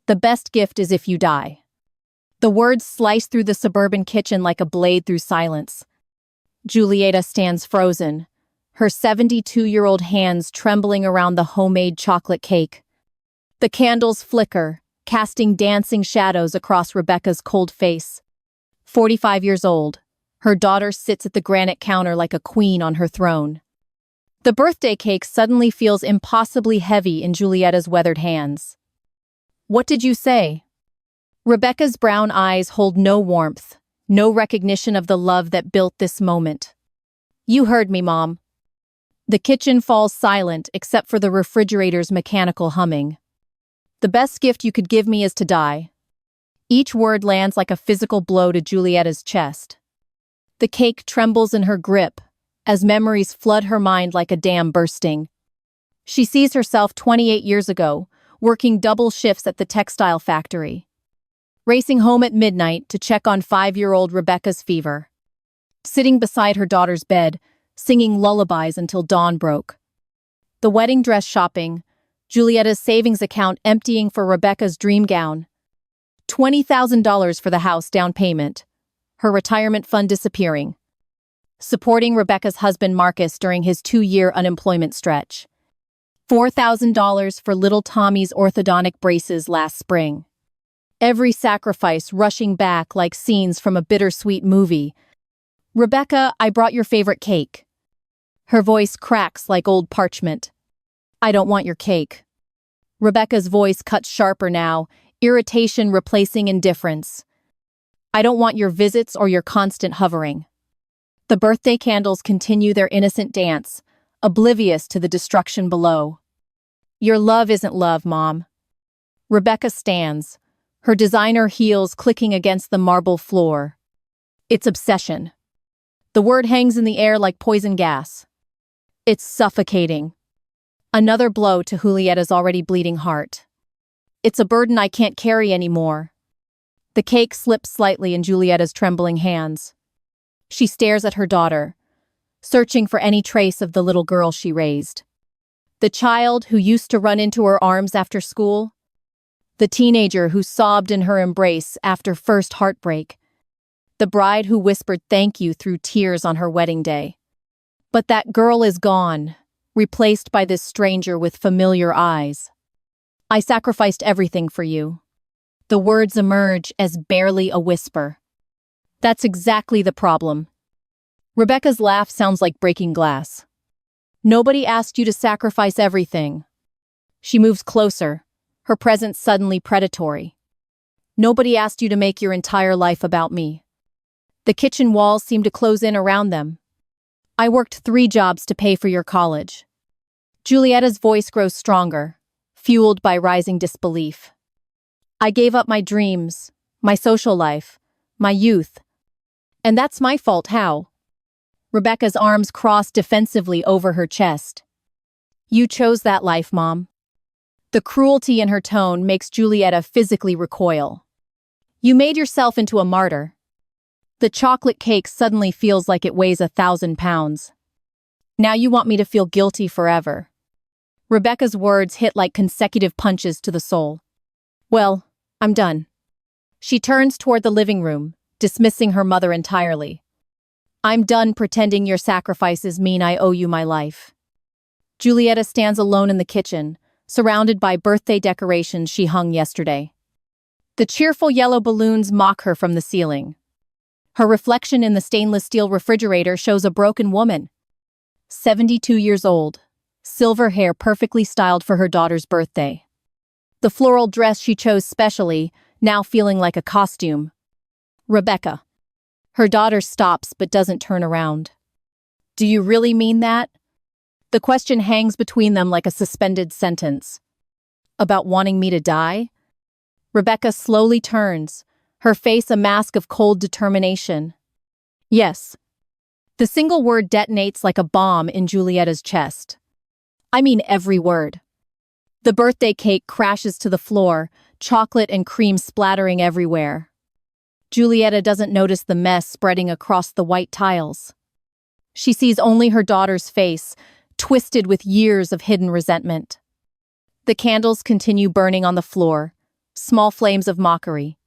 The best gift is if you die. The words slice through the suburban kitchen like a blade through silence. Julieta stands frozen, her 72-year-old hands trembling around the homemade chocolate cake. The candles flicker, casting dancing shadows across Rebecca's cold face. 45 years old, her daughter sits at the granite counter like a queen on her throne. The birthday cake suddenly feels impossibly heavy in Julieta's weathered hands. "What did you say?" Rebecca's brown eyes hold no warmth, no recognition of the love that built this moment. "You heard me, Mom." The kitchen falls silent except for the refrigerator's mechanical humming. "The best gift you could give me is to die." Each word lands like a physical blow to Julieta's chest. The cake trembles in her grip, as memories flood her mind like a dam bursting. She sees herself 28 years ago, working double shifts at the textile factory. Racing home at midnight to check on 5-year-old Rebecca's fever. Sitting beside her daughter's bed, singing lullabies until dawn broke. The wedding dress shopping, Julieta's savings account emptying for Rebecca's dream gown. $20,000 for the house down payment. Her retirement fund disappearing. Supporting Rebecca's husband Marcus during his 2-year unemployment stretch. $4,000 for little Tommy's orthodontic braces last spring. Every sacrifice rushing back like scenes from a bittersweet movie. "Rebecca, I brought your favorite cake." Her voice cracks like old parchment. "I don't want your cake." Rebecca's voice cuts sharper now, irritation replacing indifference. "I don't want your visits or your constant hovering." The birthday candles continue their innocent dance, oblivious to the destruction below. "Your love isn't love, Mom." Rebecca stands, her designer heels clicking against the marble floor. "It's obsession." The word hangs in the air like poison gas. "It's suffocating." Another blow to Julieta's already bleeding heart. "It's a burden I can't carry anymore." The cake slips slightly in Julieta's trembling hands. She stares at her daughter, searching for any trace of the little girl she raised. The child who used to run into her arms after school. The teenager who sobbed in her embrace after first heartbreak. The bride who whispered thank you through tears on her wedding day. But that girl is gone, replaced by this stranger with familiar eyes. "I sacrificed everything for you." The words emerge as barely a whisper. "That's exactly the problem." Rebecca's laugh sounds like breaking glass. "Nobody asked you to sacrifice everything." She moves closer, her presence suddenly predatory. "Nobody asked you to make your entire life about me." The kitchen walls seem to close in around them. "I worked 3 jobs to pay for your college." Julieta's voice grows stronger, fueled by rising disbelief. "I gave up my dreams, my social life, my youth. And that's my fault, how?" Rebecca's arms cross defensively over her chest. "You chose that life, Mom." The cruelty in her tone makes Julieta physically recoil. "You made yourself into a martyr." The chocolate cake suddenly feels like it weighs 1,000 pounds. "Now you want me to feel guilty forever." Rebecca's words hit like consecutive punches to the soul. "Well, I'm done." She turns toward the living room, dismissing her mother entirely. "I'm done pretending your sacrifices mean I owe you my life." Julieta stands alone in the kitchen, surrounded by birthday decorations she hung yesterday. The cheerful yellow balloons mock her from the ceiling. Her reflection in the stainless steel refrigerator shows a broken woman. 72 years old, silver hair perfectly styled for her daughter's birthday. The floral dress she chose specially, now feeling like a costume. "Rebecca." Her daughter stops but doesn't turn around. "Do you really mean that?" The question hangs between them like a suspended sentence. "About wanting me to die?" Rebecca slowly turns, her face a mask of cold determination. "Yes." The single word detonates like a bomb in Julieta's chest. "I mean every word." The birthday cake crashes to the floor, chocolate and cream splattering everywhere. Julieta doesn't notice the mess spreading across the white tiles. She sees only her daughter's face, twisted with years of hidden resentment. The candles continue burning on the floor, small flames of mockery.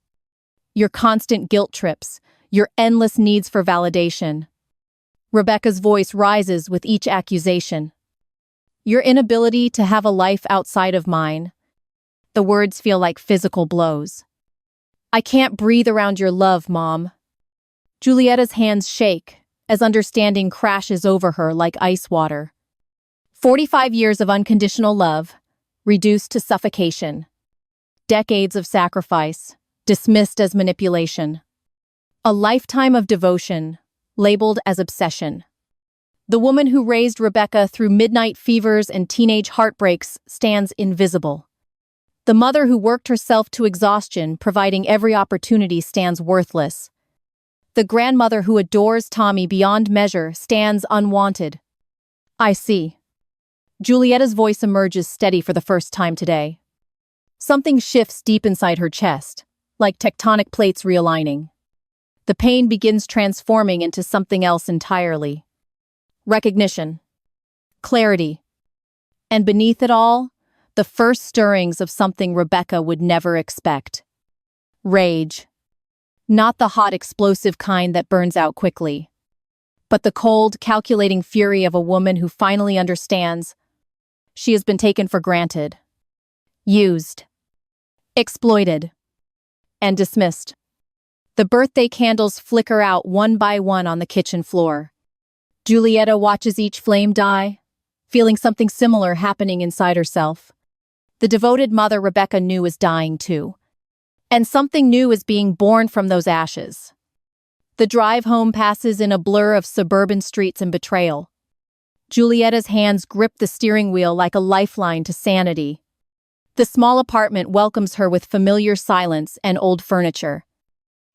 Your constant guilt trips, your endless needs for validation. Rebecca's voice rises with each accusation. Your inability to have a life outside of mine. The words feel like physical blows. I can't breathe around your love, Mom. Julieta's hands shake as understanding crashes over her like ice water. 45 years of unconditional love, reduced to suffocation. Decades of sacrifice, dismissed as manipulation. A lifetime of devotion, labeled as obsession. The woman who raised Rebecca through midnight fevers and teenage heartbreaks stands invisible. The mother who worked herself to exhaustion, providing every opportunity, stands worthless. The grandmother who adores Tommy beyond measure stands unwanted. I see. Julieta's voice emerges steady for the first time today. Something shifts deep inside her chest, like tectonic plates realigning. The pain begins transforming into something else entirely. Recognition. Clarity. And beneath it all, the first stirrings of something Rebecca would never expect. Rage. Not the hot, explosive kind that burns out quickly, but the cold, calculating fury of a woman who finally understands she has been taken for granted, used, exploited, and dismissed. The birthday candles flicker out one by one on the kitchen floor. Julieta watches each flame die, feeling something similar happening inside herself. The devoted mother Rebecca knew was dying too. And something new is being born from those ashes. The drive home passes in a blur of suburban streets and betrayal. Julieta's hands grip the steering wheel like a lifeline to sanity. The small apartment welcomes her with familiar silence and old furniture.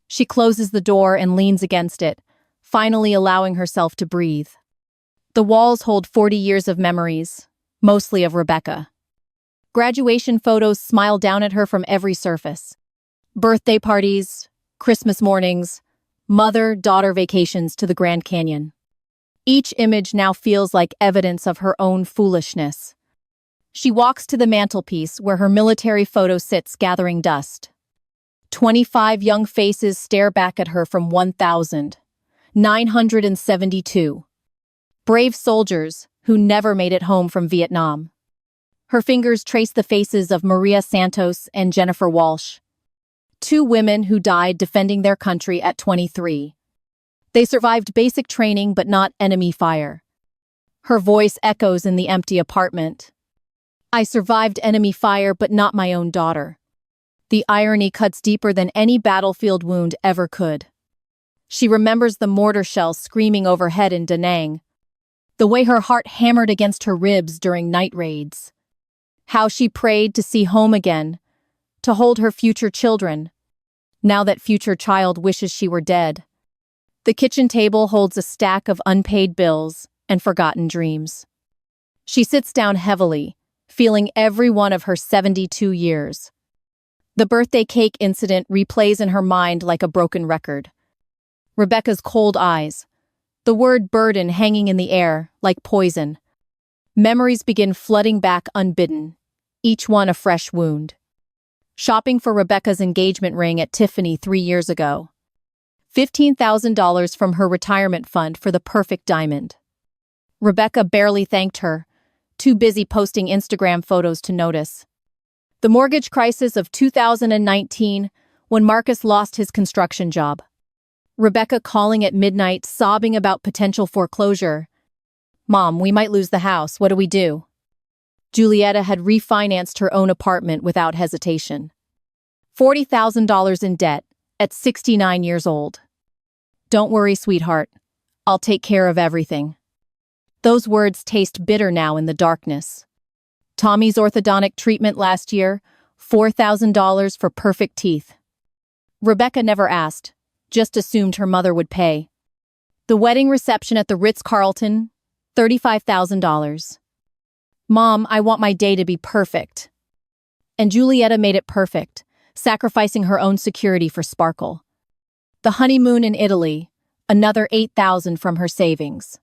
She closes the door and leans against it, finally allowing herself to breathe. The walls hold 40 years of memories, mostly of Rebecca. Graduation photos smile down at her from every surface. Birthday parties, Christmas mornings, mother-daughter vacations to the Grand Canyon. Each image now feels like evidence of her own foolishness. She walks to the mantelpiece where her military photo sits gathering dust. 25 young faces stare back at her from 1,972. Brave soldiers who never made it home from Vietnam. Her fingers trace the faces of Maria Santos and Jennifer Walsh. 2 women who died defending their country at 23. They survived basic training but not enemy fire. Her voice echoes in the empty apartment. I survived enemy fire but not my own daughter. The irony cuts deeper than any battlefield wound ever could. She remembers the mortar shells screaming overhead in Da Nang. The way her heart hammered against her ribs during night raids. How she prayed to see home again, to hold her future children. Now that future child wishes she were dead. The kitchen table holds a stack of unpaid bills and forgotten dreams. She sits down heavily, feeling every one of her 72 years. The birthday cake incident replays in her mind like a broken record. Rebecca's cold eyes, the word burden hanging in the air like poison. Memories begin flooding back unbidden, each one a fresh wound. Shopping for Rebecca's engagement ring at Tiffany 3 years ago. $15,000 from her retirement fund for the perfect diamond. Rebecca barely thanked her, too busy posting Instagram photos to notice. The mortgage crisis of 2019, when Marcus lost his construction job. Rebecca calling at midnight, sobbing about potential foreclosure. Mom, we might lose the house. What do we do? Julieta had refinanced her own apartment without hesitation. $40,000 in debt at 69 years old. Don't worry, sweetheart. I'll take care of everything. Those words taste bitter now in the darkness. Tommy's orthodontic treatment last year, $4,000 for perfect teeth. Rebecca never asked, just assumed her mother would pay. The wedding reception at the Ritz-Carlton, $35,000. Mom, I want my day to be perfect. And Julieta made it perfect, sacrificing her own security for sparkle. The honeymoon in Italy, another $8,000 from her savings.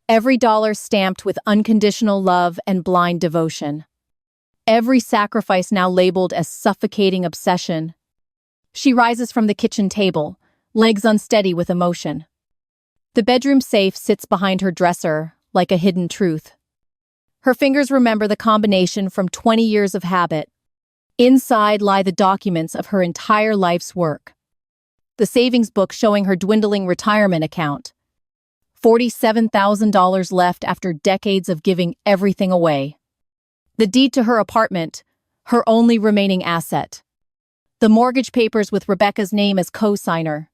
Every dollar stamped with unconditional love and blind devotion. every sacrifice now labeled as suffocating obsession. She rises from the kitchen table, legs unsteady with emotion. The bedroom safe sits behind her dresser like a hidden truth. Her fingers remember the combination from 20 years of habit. Inside lie the documents of her entire life's work. The savings book showing her dwindling retirement account. $47,000 left after decades of giving everything away. The deed to her apartment, her only remaining asset. The mortgage papers with Rebecca's name as co-signer.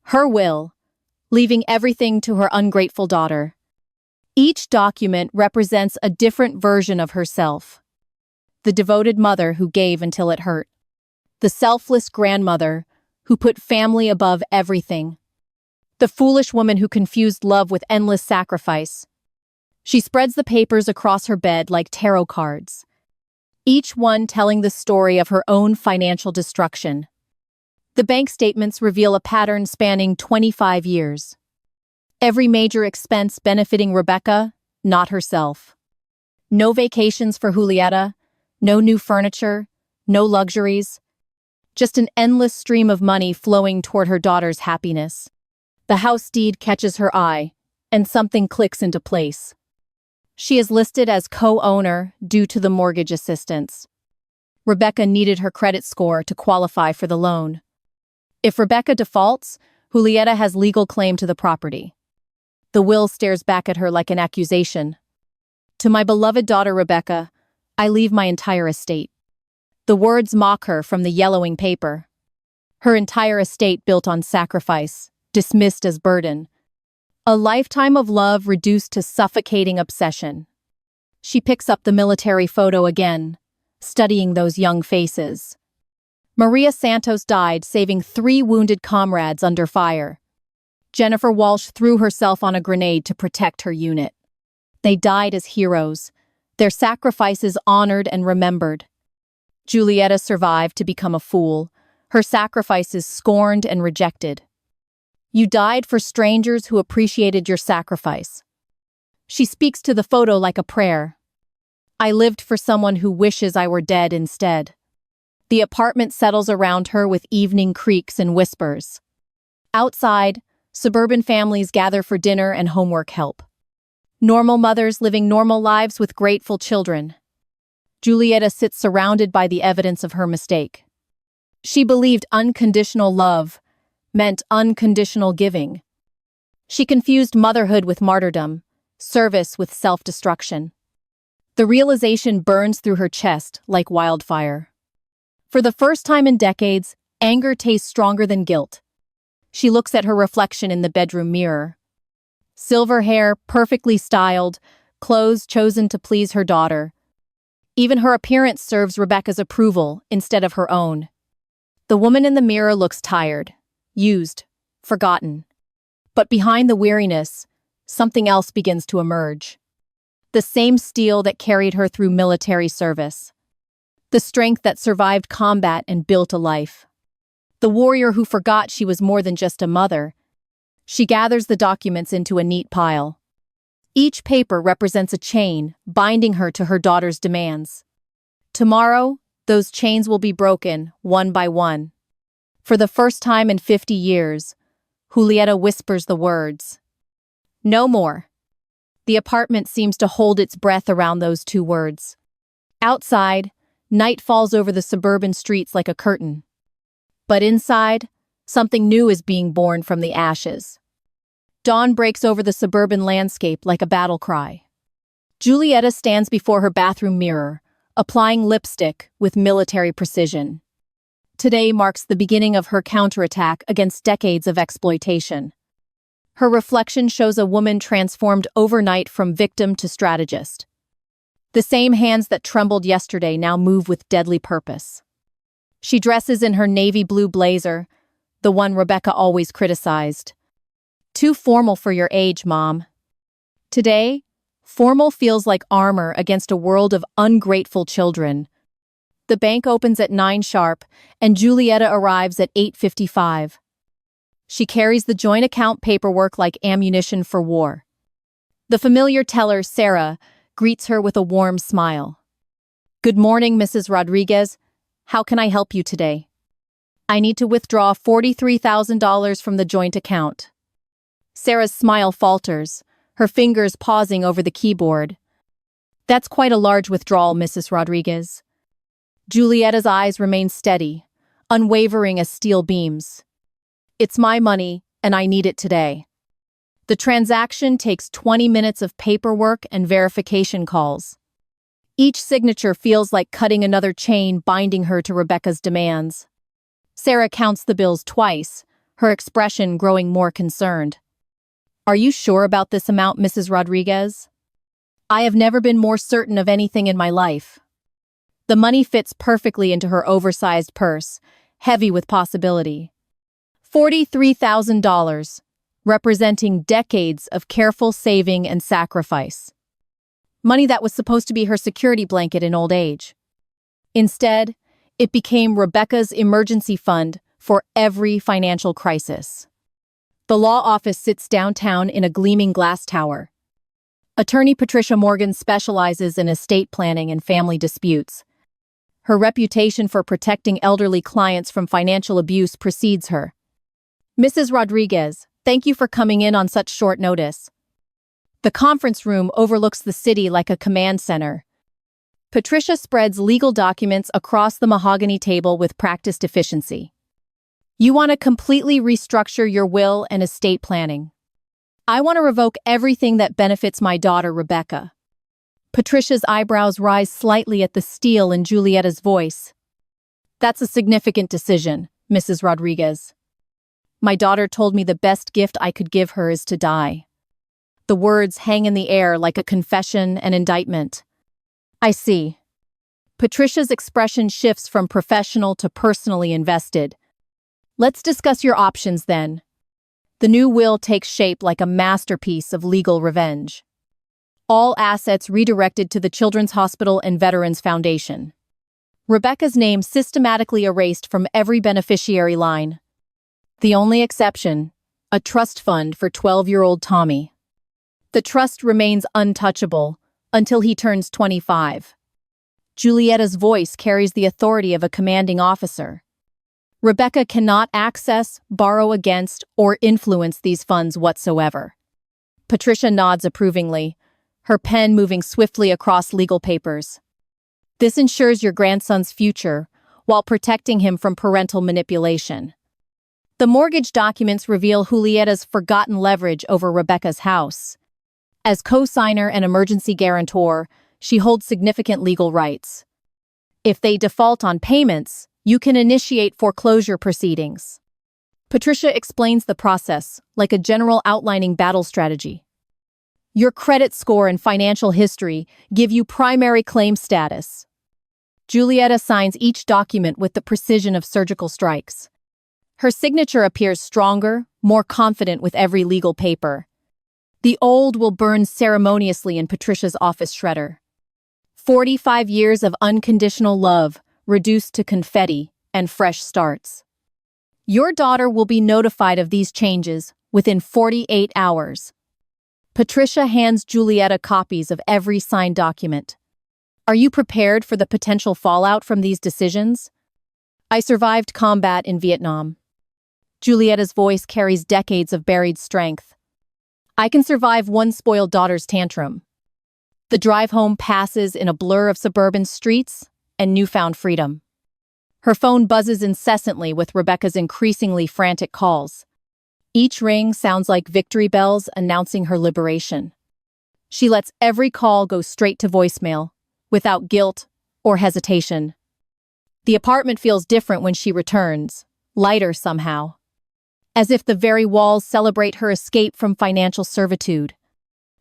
Her will, leaving everything to her ungrateful daughter. Each document represents a different version of herself. The devoted mother who gave until it hurt. The selfless grandmother who put family above everything. The foolish woman who confused love with endless sacrifice. She spreads the papers across her bed like tarot cards, each one telling the story of her own financial destruction. The bank statements reveal a pattern spanning 25 years. Every major expense benefiting Rebecca, not herself. No vacations for Julieta, no new furniture, no luxuries. Just an endless stream of money flowing toward her daughter's happiness. The house deed catches her eye, and something clicks into place. She is listed as co-owner due to the mortgage assistance. Rebecca needed her credit score to qualify for the loan. If Rebecca defaults, Julieta has legal claim to the property. The will stares back at her like an accusation. To my beloved daughter Rebecca, I leave my entire estate. The words mock her from the yellowing paper. Her entire estate built on sacrifice, dismissed as burden. A lifetime of love reduced to suffocating obsession. She picks up the military photo again, studying those young faces. Maria Santos died saving 3 wounded comrades under fire. Jennifer Walsh threw herself on a grenade to protect her unit. They died as heroes, their sacrifices honored and remembered. Julieta survived to become a fool, her sacrifices scorned and rejected. You died for strangers who appreciated your sacrifice. She speaks to the photo like a prayer. I lived for someone who wishes I were dead instead. The apartment settles around her with evening creaks and whispers. Outside, suburban families gather for dinner and homework help. Normal mothers living normal lives with grateful children. Julieta sits surrounded by the evidence of her mistake. She believed unconditional love meant unconditional giving. She confused motherhood with martyrdom, service with self-destruction. The realization burns through her chest like wildfire. For the first time in decades, anger tastes stronger than guilt. She looks at her reflection in the bedroom mirror. Silver hair, perfectly styled, clothes chosen to please her daughter. Even her appearance serves Rebecca's approval instead of her own. The woman in the mirror looks tired, used, forgotten. But behind the weariness, something else begins to emerge. The same steel that carried her through military service. The strength that survived combat and built a life. The warrior who forgot she was more than just a mother. She gathers the documents into a neat pile. Each paper represents a chain, binding her to her daughter's demands. Tomorrow, those chains will be broken, one by one. For the first time in 50 years, Julieta whispers the words. No more. The apartment seems to hold its breath around those 2 words. Outside, night falls over the suburban streets like a curtain. But inside, something new is being born from the ashes. Dawn breaks over the suburban landscape like a battle cry. Julieta stands before her bathroom mirror, applying lipstick with military precision. Today marks the beginning of her counterattack against decades of exploitation. Her reflection shows a woman transformed overnight from victim to strategist. The same hands that trembled yesterday now move with deadly purpose. She dresses in her navy blue blazer, the one Rebecca always criticized. Too formal for your age, Mom. Today, formal feels like armor against a world of ungrateful children. The bank opens at 9 sharp, and Julieta arrives at 8:55. She carries the joint account paperwork like ammunition for war. The familiar teller, Sarah, greets her with a warm smile. Good morning, Mrs. Rodriguez. How can I help you today? I need to withdraw $43,000 from the joint account. Sarah's smile falters, her fingers pausing over the keyboard. That's quite a large withdrawal, Mrs. Rodriguez. Julieta's eyes remain steady, unwavering as steel beams. It's my money, and I need it today. The transaction takes 20 minutes of paperwork and verification calls. Each signature feels like cutting another chain binding her to Rebecca's demands. Sarah counts the bills twice, her expression growing more concerned. Are you sure about this amount, Mrs. Rodriguez? I have never been more certain of anything in my life. The money fits perfectly into her oversized purse, heavy with possibility. $43,000, representing decades of careful saving and sacrifice. Money that was supposed to be her security blanket in old age. Instead, it became Rebecca's emergency fund for every financial crisis. The law office sits downtown in a gleaming glass tower. Attorney Patricia Morgan specializes in estate planning and family disputes. Her reputation for protecting elderly clients from financial abuse precedes her. Mrs. Rodriguez, thank you for coming in on such short notice. The conference room overlooks the city like a command center. Patricia spreads legal documents across the mahogany table with practiced efficiency. You want to completely restructure your will and estate planning. I want to revoke everything that benefits my daughter, Rebecca. Patricia's eyebrows rise slightly at the steel in Julieta's voice. That's a significant decision, Mrs. Rodriguez. My daughter told me the best gift I could give her is to die. The words hang in the air like a confession and indictment. I see. Patricia's expression shifts from professional to personally invested. Let's discuss your options then. The new will takes shape like a masterpiece of legal revenge. All assets redirected to the Children's Hospital and Veterans Foundation. Rebecca's name systematically erased from every beneficiary line. The only exception, a trust fund for 12-year-old Tommy. The trust remains untouchable until he turns 25. Julieta's voice carries the authority of a commanding officer. Rebecca cannot access, borrow against, or influence these funds whatsoever. Patricia nods approvingly, her pen moving swiftly across legal papers. This ensures your grandson's future while protecting him from parental manipulation. The mortgage documents reveal Julieta's forgotten leverage over Rebecca's house. As co-signer and emergency guarantor, she holds significant legal rights. If they default on payments, you can initiate foreclosure proceedings. Patricia explains the process, like a general outlining battle strategy. Your credit score and financial history give you primary claim status. Julieta signs each document with the precision of surgical strikes. Her signature appears stronger, more confident with every legal paper. The old will burn ceremoniously in Patricia's office shredder. 45 years of unconditional love, reduced to confetti and fresh starts. Your daughter will be notified of these changes within 48 hours. Patricia hands Julieta copies of every signed document. Are you prepared for the potential fallout from these decisions? I survived combat in Vietnam. Julieta's voice carries decades of buried strength. I can survive one spoiled daughter's tantrum. The drive home passes in a blur of suburban streets and newfound freedom. Her phone buzzes incessantly with Rebecca's increasingly frantic calls. Each ring sounds like victory bells announcing her liberation. She lets every call go straight to voicemail, without guilt or hesitation. The apartment feels different when she returns, lighter somehow. As if the very walls celebrate her escape from financial servitude.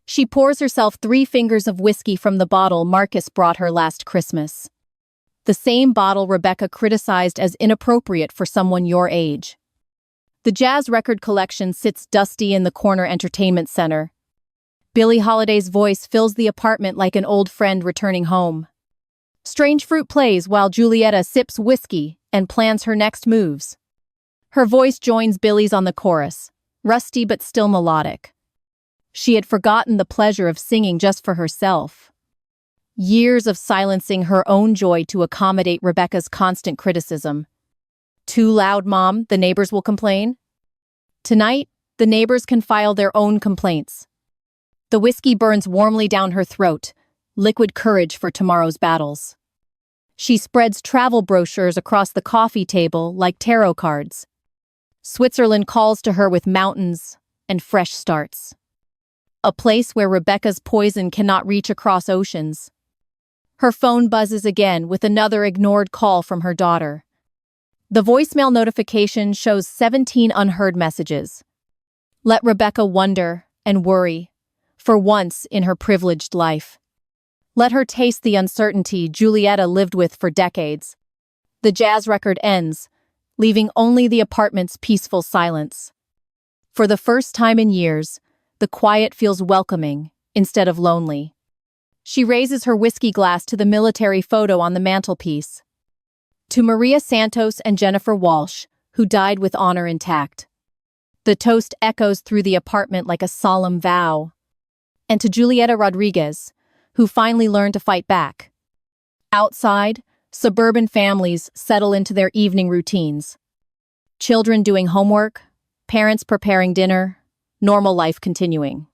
She pours herself 3 fingers of whiskey from the bottle Marcus brought her last Christmas. The same bottle Rebecca criticized as inappropriate for someone your age. The jazz record collection sits dusty in the corner entertainment center. Billie Holiday's voice fills the apartment like an old friend returning home. Strange Fruit plays while Julieta sips whiskey and plans her next moves. Her voice joins Billie's on the chorus, rusty but still melodic. She had forgotten the pleasure of singing just for herself. years of silencing her own joy to accommodate Rebecca's constant criticism. "Too loud, Mom, the neighbors will complain." Tonight, the neighbors can file their own complaints. The whiskey burns warmly down her throat, liquid courage for tomorrow's battles. She spreads travel brochures across the coffee table like tarot cards. Switzerland calls to her with mountains and fresh starts. A place where Rebecca's poison cannot reach across oceans. Her phone buzzes again with another ignored call from her daughter. The voicemail notification shows 17 unheard messages. Let Rebecca wonder and worry, for once in her privileged life. Let her taste the uncertainty Julieta lived with for decades. The jazz record ends, leaving only the apartment's peaceful silence. For the first time in years, the quiet feels welcoming instead of lonely. She raises her whiskey glass to the military photo on the mantelpiece. To Maria Santos and Jennifer Walsh, who died with honor intact. The toast echoes through the apartment like a solemn vow. And to Julieta Rodriguez, who finally learned to fight back. Outside, suburban families settle into their evening routines. Children doing homework, parents preparing dinner, normal life continuing.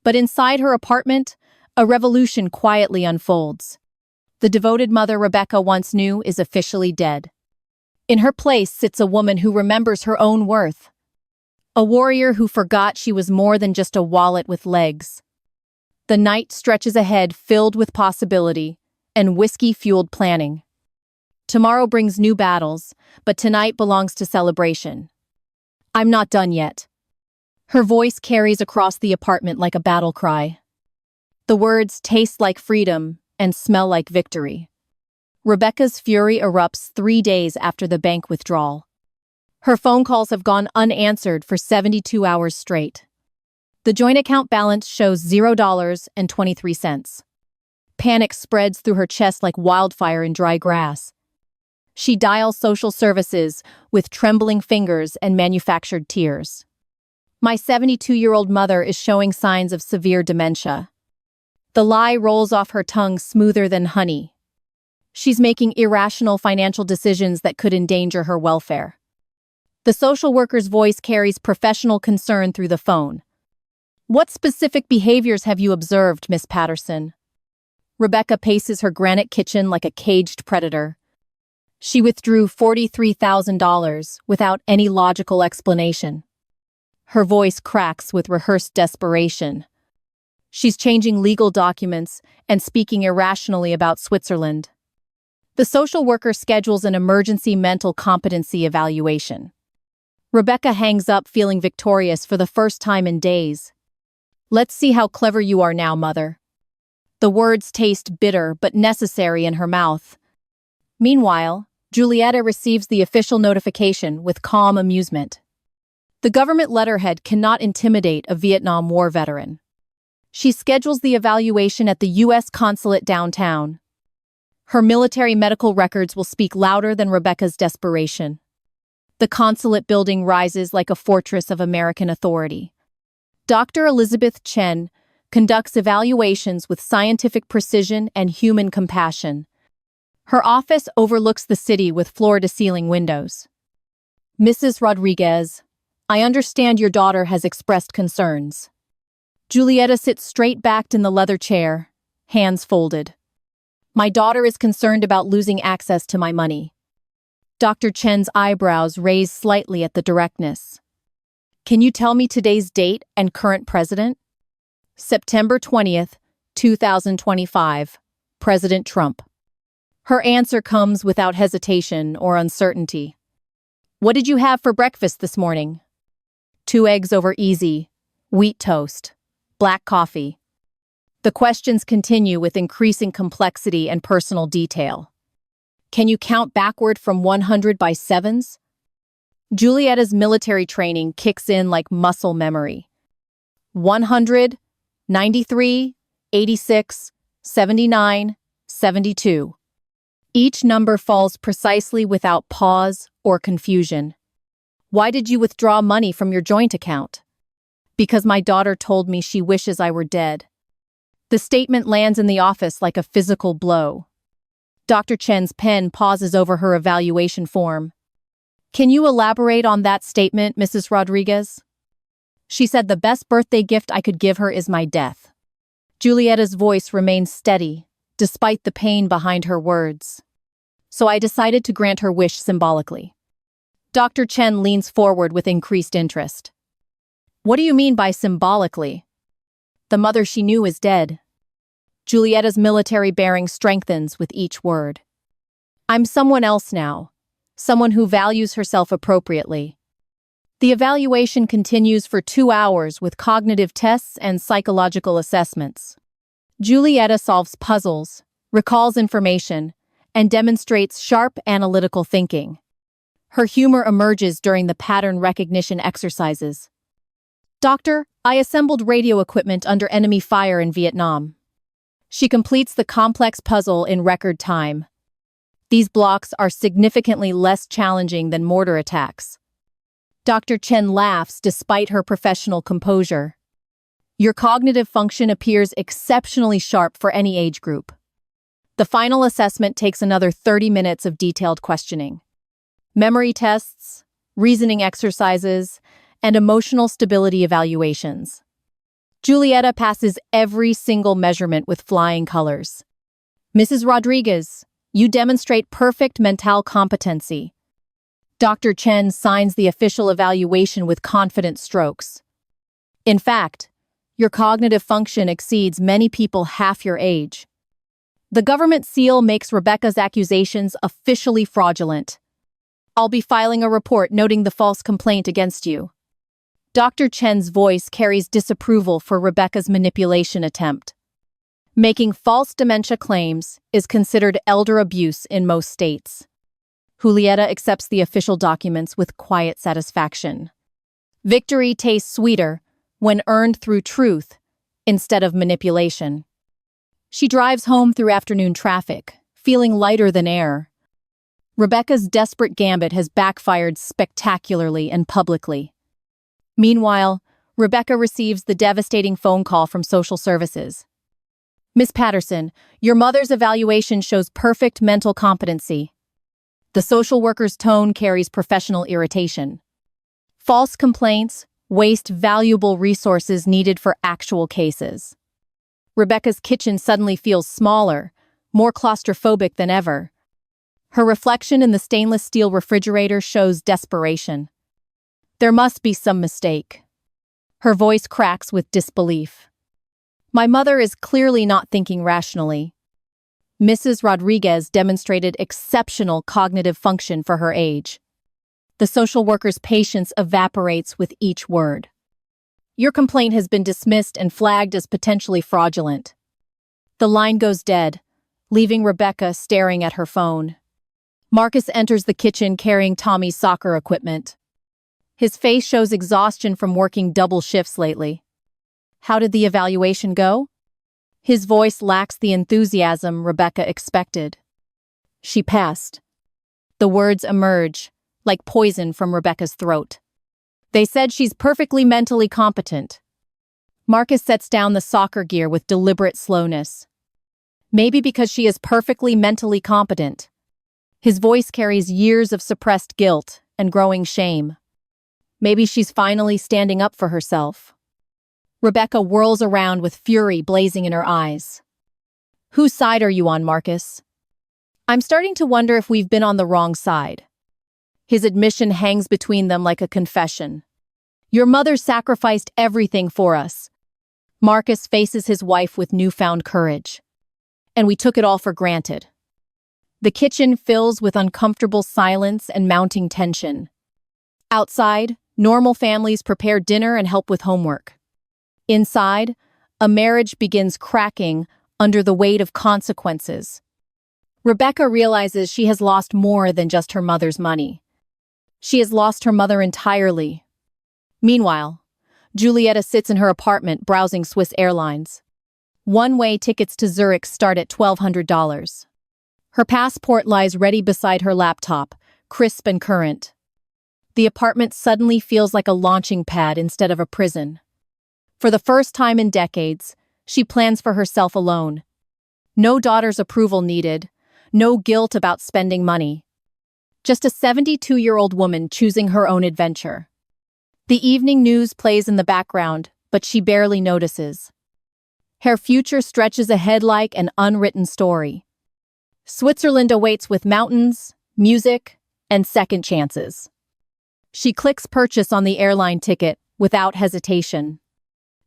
But inside her apartment, a revolution quietly unfolds. The devoted mother Rebecca once knew is officially dead. In her place sits a woman who remembers her own worth. A warrior who forgot she was more than just a wallet with legs. The night stretches ahead filled with possibility and whiskey-fueled planning. Tomorrow brings new battles, but tonight belongs to celebration. "I'm not done yet." Her voice carries across the apartment like a battle cry. The words taste like freedom and smell like victory. Rebecca's fury erupts 3 days after the bank withdrawal. Her phone calls have gone unanswered for 72 hours straight. The joint account balance shows $0.23. Panic spreads through her chest like wildfire in dry grass. She dials social services with trembling fingers and manufactured tears. My 72-year-old mother is showing signs of severe dementia. The lie rolls off her tongue smoother than honey. She's making irrational financial decisions that could endanger her welfare. The social worker's voice carries professional concern through the phone. "What specific behaviors have you observed, Miss Patterson?" Rebecca paces her granite kitchen like a caged predator. She withdrew $43,000 without any logical explanation. Her voice cracks with rehearsed desperation. She's changing legal documents and speaking irrationally about Switzerland. The social worker schedules an emergency mental competency evaluation. Rebecca hangs up feeling victorious for the first time in days. "Let's see how clever you are now, Mother." The words taste bitter but necessary in her mouth. Meanwhile, Julieta receives the official notification with calm amusement. The government letterhead cannot intimidate a Vietnam War veteran. She schedules the evaluation at the U.S. consulate downtown. Her military medical records will speak louder than Rebecca's desperation. The consulate building rises like a fortress of American authority. Dr. Elizabeth Chen conducts evaluations with scientific precision and human compassion. Her office overlooks the city with floor-to-ceiling windows. "Mrs. Rodriguez, I understand your daughter has expressed concerns." Julieta sits straight-backed in the leather chair, hands folded. "My daughter is concerned about losing access to my money." Dr. Chen's eyebrows raise slightly at the directness. "Can you tell me today's date and current president?" September 20th, 2025, President Trump. Her answer comes without hesitation or uncertainty. "What did you have for breakfast this morning?" 2 eggs over easy, wheat toast, black coffee. The questions continue with increasing complexity and personal detail. "Can you count backward from 100 by sevens?" Julieta's military training kicks in like muscle memory. 100, 93, 86, 79, 72. Each number falls precisely without pause or confusion. "Why did you withdraw money from your joint account?" "Because my daughter told me she wishes I were dead." The statement lands in the office like a physical blow. Dr. Chen's pen pauses over her evaluation form. "Can you elaborate on that statement, Mrs. Rodriguez?" "She said the best birthday gift I could give her is my death." Julieta's voice remains steady, despite the pain behind her words. "So I decided to grant her wish symbolically." Dr. Chen leans forward with increased interest. "What do you mean by symbolically?" "The mother she knew is dead." Julieta's military bearing strengthens with each word. "I'm someone else now, someone who values herself appropriately." The evaluation continues for 2 hours with cognitive tests and psychological assessments. Julieta solves puzzles, recalls information, and demonstrates sharp analytical thinking. Her humor emerges during the pattern recognition exercises. "Doctor, I assembled radio equipment under enemy fire in Vietnam." She completes the complex puzzle in record time. These blocks are significantly less challenging than mortar attacks. Dr. Chen laughs despite her professional composure. "Your cognitive function appears exceptionally sharp for any age group." The final assessment takes another 30 minutes of detailed questioning. Memory tests, reasoning exercises, and emotional stability evaluations. Julieta passes every single measurement with flying colors. "Mrs. Rodriguez, you demonstrate perfect mental competency." Dr. Chen signs the official evaluation with confident strokes. "In fact, your cognitive function exceeds many people half your age." The government seal makes Rebecca's accusations officially fraudulent. "I'll be filing a report noting the false complaint against you." Dr. Chen's voice carries disapproval for Rebecca's manipulation attempt. Making false dementia claims is considered elder abuse in most states. Julieta accepts the official documents with quiet satisfaction. Victory tastes sweeter when earned through truth instead of manipulation. She drives home through afternoon traffic, feeling lighter than air. Rebecca's desperate gambit has backfired spectacularly and publicly. Meanwhile, Rebecca receives the devastating phone call from social services. "Miss Patterson, your mother's evaluation shows perfect mental competency." The social worker's tone carries professional irritation. False complaints waste valuable resources needed for actual cases. Rebecca's kitchen suddenly feels smaller, more claustrophobic than ever. Her reflection in the stainless steel refrigerator shows desperation. There must be some mistake. Her voice cracks with disbelief. "My mother is clearly not thinking rationally." Mrs. Rodriguez demonstrated exceptional cognitive function for her age. The social worker's patience evaporates with each word. "Your complaint has been dismissed and flagged as potentially fraudulent." The line goes dead, leaving Rebecca staring at her phone. Marcus enters the kitchen carrying Tommy's soccer equipment. His face shows exhaustion from working double shifts lately. "How did the evaluation go?" His voice lacks the enthusiasm Rebecca expected. "She passed." The words emerge, like poison from Rebecca's throat. "They said she's perfectly mentally competent." Marcus sets down the soccer gear with deliberate slowness. "Maybe because she is perfectly mentally competent." His voice carries years of suppressed guilt and growing shame. "Maybe she's finally standing up for herself." Rebecca whirls around with fury blazing in her eyes. "Whose side are you on, Marcus?" "I'm starting to wonder if we've been on the wrong side." His admission hangs between them like a confession. "Your mother sacrificed everything for us." Marcus faces his wife with newfound courage. "And we took it all for granted." The kitchen fills with uncomfortable silence and mounting tension. Outside, normal families prepare dinner and help with homework. Inside, a marriage begins cracking under the weight of consequences. Rebecca realizes she has lost more than just her mother's money. She has lost her mother entirely. Meanwhile, Julieta sits in her apartment browsing Swiss Airlines. One-way tickets to Zurich start at $1,200. Her passport lies ready beside her laptop, crisp and current. The apartment suddenly feels like a launching pad instead of a prison. For the first time in decades, She plans for herself alone. No daughter's approval needed, no guilt about spending money. Just a 72-year-old woman choosing her own adventure. The evening news plays in the background, but she barely notices. Her future stretches ahead like an unwritten story. Switzerland awaits with mountains, music, and second chances. She clicks purchase on the airline ticket without hesitation.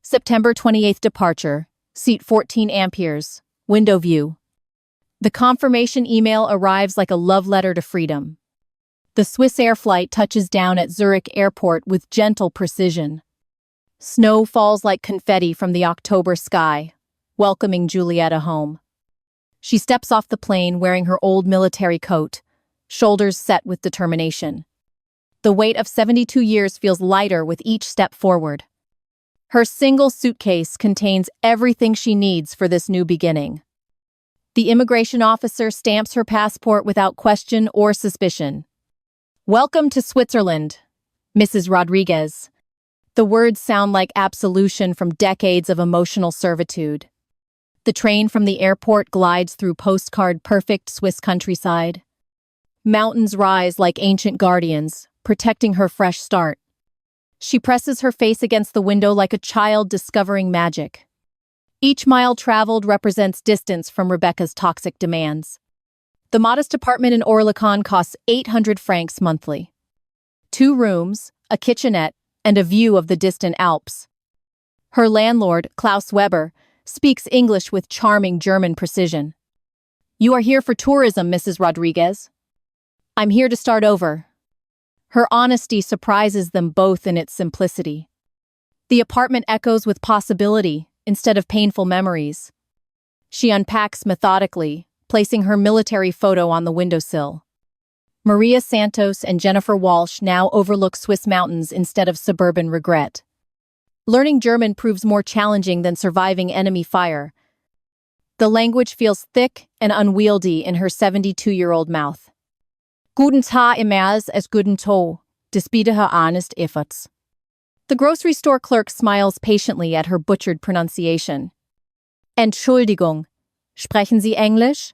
September 28th departure, seat 14 amperes, window view. The confirmation email arrives like a love letter to freedom. The Swiss Air flight touches down at Zurich Airport with gentle precision. Snow falls like confetti from the October sky, welcoming Julieta home. She steps off the plane wearing her old military coat, shoulders set with determination. The weight of 72 years feels lighter with each step forward. Her single suitcase contains everything she needs for this new beginning. The immigration officer stamps her passport without question or suspicion. "Welcome to Switzerland, Mrs. Rodriguez." The words sound like absolution from decades of emotional servitude. The train from the airport glides through postcard-perfect Swiss countryside. Mountains rise like ancient guardians, protecting her fresh start. She presses her face against the window like a child discovering magic. Each mile traveled represents distance from Rebecca's toxic demands. The modest apartment in Orlicon costs 800 francs monthly. 2 rooms, a kitchenette, and a view of the distant Alps. Her landlord, Klaus Weber, speaks English with charming German precision. "You are here for tourism, Mrs. Rodriguez." "I'm here to start over." Her honesty surprises them both in its simplicity. The apartment echoes with possibility instead of painful memories. She unpacks methodically, placing her military photo on the windowsill. Maria Santos and Jennifer Walsh now overlook Swiss mountains instead of suburban regret. Learning German proves more challenging than surviving enemy fire. The language feels thick and unwieldy in her 72-year-old mouth. "Guten Tag immer as guten Tag, despite her honest efforts." The grocery store clerk smiles patiently at her butchered pronunciation. "Entschuldigung, sprechen Sie Englisch?"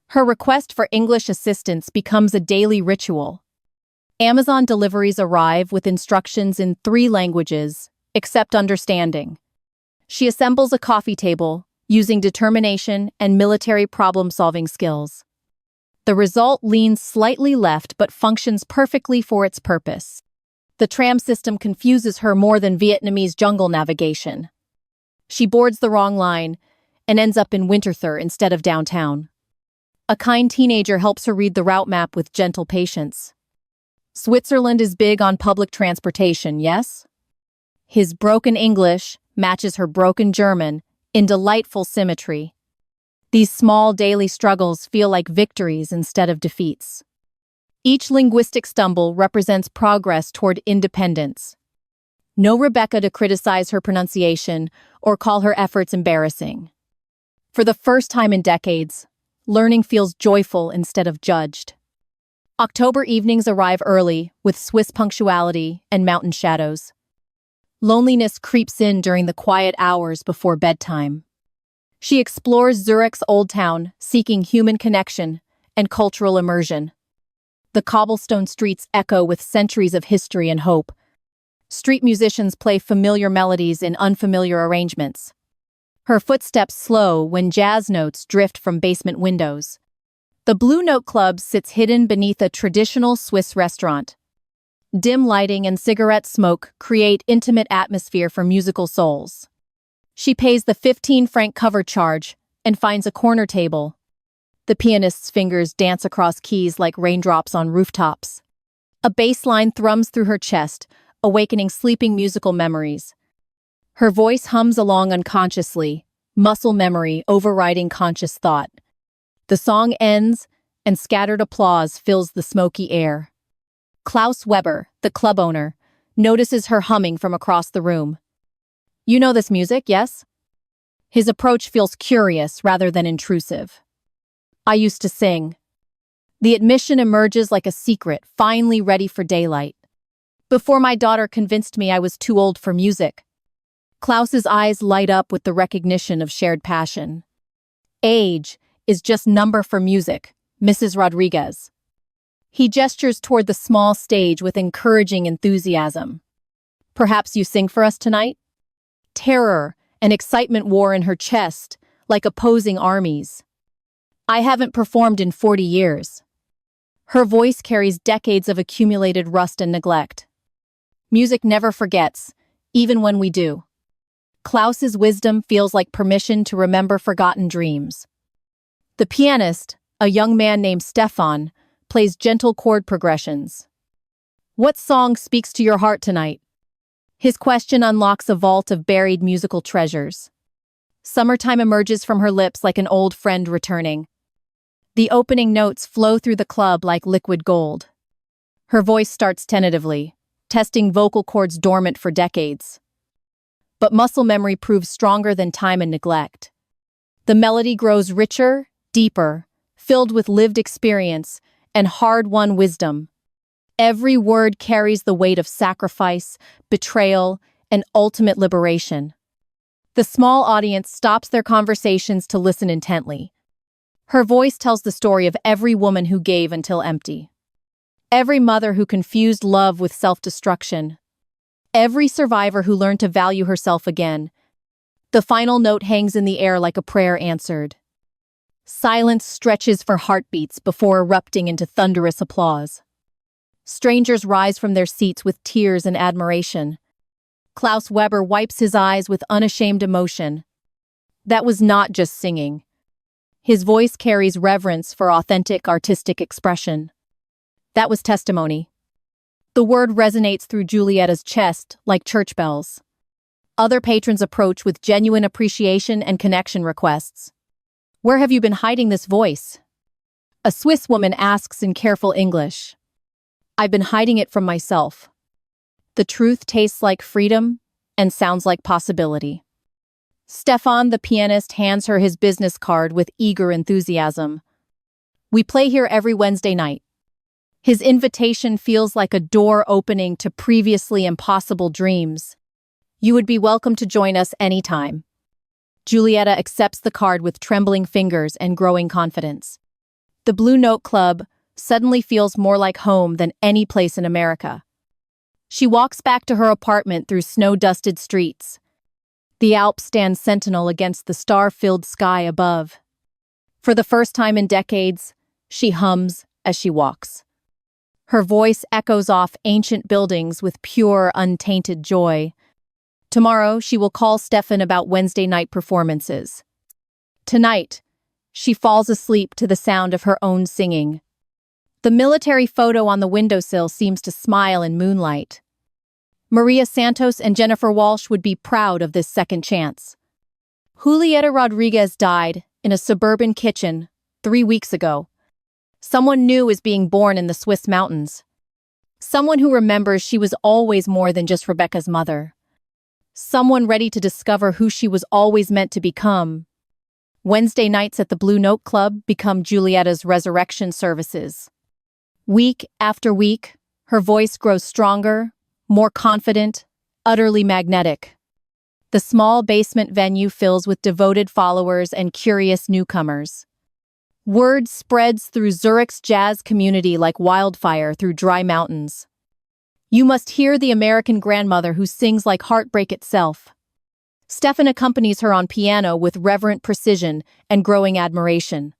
Her request for English assistance becomes a daily ritual. Amazon deliveries arrive with instructions in 3 languages, except understanding. She assembles a coffee table, using determination and military problem-solving skills. The result leans slightly left but functions perfectly for its purpose. The tram system confuses her more than Vietnamese jungle navigation. She boards the wrong line and ends up in Winterthur instead of downtown. A kind teenager helps her read the route map with gentle patience. Switzerland is big on public transportation, yes? His broken English matches her broken German in delightful symmetry. These small daily struggles feel like victories instead of defeats. Each linguistic stumble represents progress toward independence. No Rebecca to criticize her pronunciation or call her efforts embarrassing. For the first time in decades, learning feels joyful instead of judged. October evenings arrive early, with Swiss punctuality and mountain shadows. Loneliness creeps in during the quiet hours before bedtime. She explores Zurich's Old Town, seeking human connection and cultural immersion. The cobblestone streets echo with centuries of history and hope. Street musicians play familiar melodies in unfamiliar arrangements. Her footsteps slow when jazz notes drift from basement windows. The Blue Note Club sits hidden beneath a traditional Swiss restaurant. Dim lighting and cigarette smoke create intimate atmosphere for musical souls. She pays the 15-franc cover charge and finds a corner table. The pianist's fingers dance across keys like raindrops on rooftops. A bass line thrums through her chest, awakening sleeping musical memories. Her voice hums along unconsciously, muscle memory overriding conscious thought. The song ends, and scattered applause fills the smoky air. Klaus Weber, the club owner, notices her humming from across the room. "You know this music, yes?" His approach feels curious rather than intrusive. "I used to sing." The admission emerges like a secret, finally ready for daylight. "Before my daughter convinced me I was too old for music." Klaus's eyes light up with the recognition of shared passion. Age is just number for music, Mrs. Rodriguez. He gestures toward the small stage with encouraging enthusiasm. Perhaps you sing for us tonight? Terror and excitement war in her chest, like opposing armies. I haven't performed in 40 years. Her voice carries decades of accumulated rust and neglect. Music never forgets, even when we do. Klaus's wisdom feels like permission to remember forgotten dreams. The pianist, a young man named Stefan, plays gentle chord progressions. What song speaks to your heart tonight? His question unlocks a vault of buried musical treasures. Summertime emerges from her lips like an old friend returning. The opening notes flow through the club like liquid gold. Her voice starts tentatively, testing vocal cords dormant for decades. But muscle memory proves stronger than time and neglect. The melody grows richer, deeper, filled with lived experience and hard-won wisdom. Every word carries the weight of sacrifice, betrayal, and ultimate liberation. The small audience stops their conversations to listen intently. Her voice tells the story of every woman who gave until empty. Every mother who confused love with self-destruction. Every survivor who learned to value herself again. The final note hangs in the air like a prayer answered. Silence stretches for heartbeats before erupting into thunderous applause. Strangers rise from their seats with tears and admiration. Klaus Weber wipes his eyes with unashamed emotion. That was not just singing. His voice carries reverence for authentic artistic expression. That was testimony. The word resonates through Julieta's chest like church bells. Other patrons approach with genuine appreciation and connection requests. Where have you been hiding this voice? A Swiss woman asks in careful English. I've been hiding it from myself. The truth tastes like freedom and sounds like possibility. Stefan, the pianist, hands her his business card with eager enthusiasm. We play here every Wednesday night. His invitation feels like a door opening to previously impossible dreams. You would be welcome to join us anytime. Julieta accepts the card with trembling fingers and growing confidence. The Blue Note Club suddenly feels more like home than any place in America. She walks back to her apartment through snow-dusted streets. The Alps stand sentinel against the star-filled sky above. For the first time in decades, she hums as she walks. Her voice echoes off ancient buildings with pure, untainted joy. Tomorrow, she will call Stefan about Wednesday night performances. Tonight, she falls asleep to the sound of her own singing. The military photo on the windowsill seems to smile in moonlight. Maria Santos and Jennifer Walsh would be proud of this second chance. Julieta Rodriguez died in a suburban kitchen 3 weeks ago. Someone new is being born in the Swiss mountains. Someone who remembers she was always more than just Rebecca's mother. Someone ready to discover who she was always meant to become. Wednesday nights at the Blue Note Club become Julieta's resurrection services. Week after week, her voice grows stronger, more confident, utterly magnetic. The small basement venue fills with devoted followers and curious newcomers. Word spreads through Zurich's jazz community like wildfire through dry mountains. You must hear the American grandmother who sings like heartbreak itself. Stefan accompanies her on piano with reverent precision and growing admiration.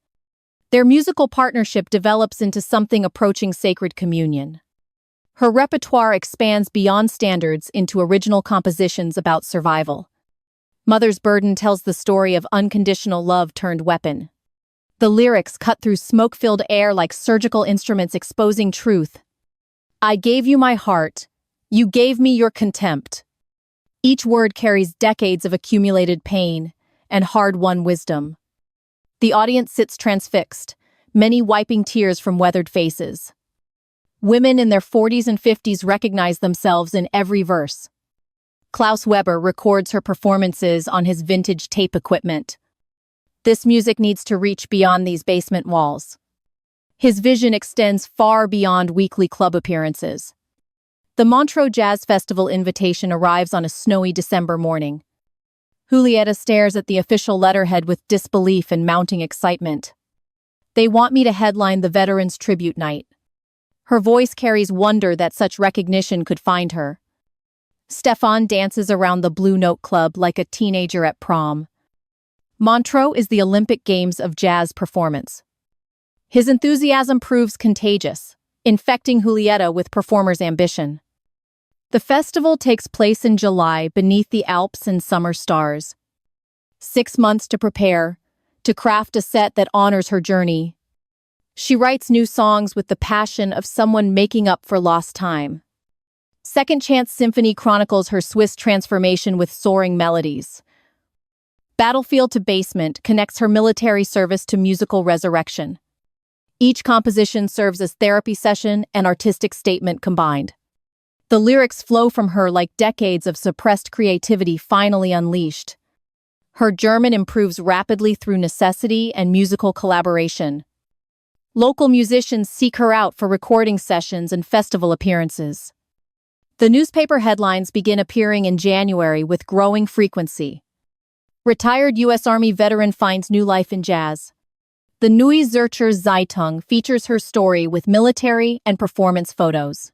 Their musical partnership develops into something approaching sacred communion. Her repertoire expands beyond standards into original compositions about survival. Mother's Burden tells the story of unconditional love turned weapon. The lyrics cut through smoke-filled air like surgical instruments exposing truth. I gave you my heart. You gave me your contempt. Each word carries decades of accumulated pain and hard-won wisdom. The audience sits transfixed, many wiping tears from weathered faces. Women in their 40s and 50s recognize themselves in every verse. Klaus Weber records her performances on his vintage tape equipment. This music needs to reach beyond these basement walls. His vision extends far beyond weekly club appearances. The Montreux Jazz Festival invitation arrives on a snowy December morning. Julieta stares at the official letterhead with disbelief and mounting excitement. They want me to headline the Veterans Tribute Night. Her voice carries wonder that such recognition could find her. Stefan dances around the Blue Note Club like a teenager at prom. Montreux is the Olympic Games of jazz performance. His enthusiasm proves contagious, infecting Julieta with performer's ambition. The festival takes place in July beneath the Alps and summer stars. 6 months to prepare, to craft a set that honors her journey. She writes new songs with the passion of someone making up for lost time. Second Chance Symphony chronicles her Swiss transformation with soaring melodies. Battlefield to Basement connects her military service to musical resurrection. Each composition serves as therapy session and artistic statement combined. The lyrics flow from her like decades of suppressed creativity finally unleashed. Her German improves rapidly through necessity and musical collaboration. Local musicians seek her out for recording sessions and festival appearances. The newspaper headlines begin appearing in January with growing frequency. Retired U.S. Army veteran finds new life in jazz. The Neue Zürcher Zeitung features her story with military and performance photos.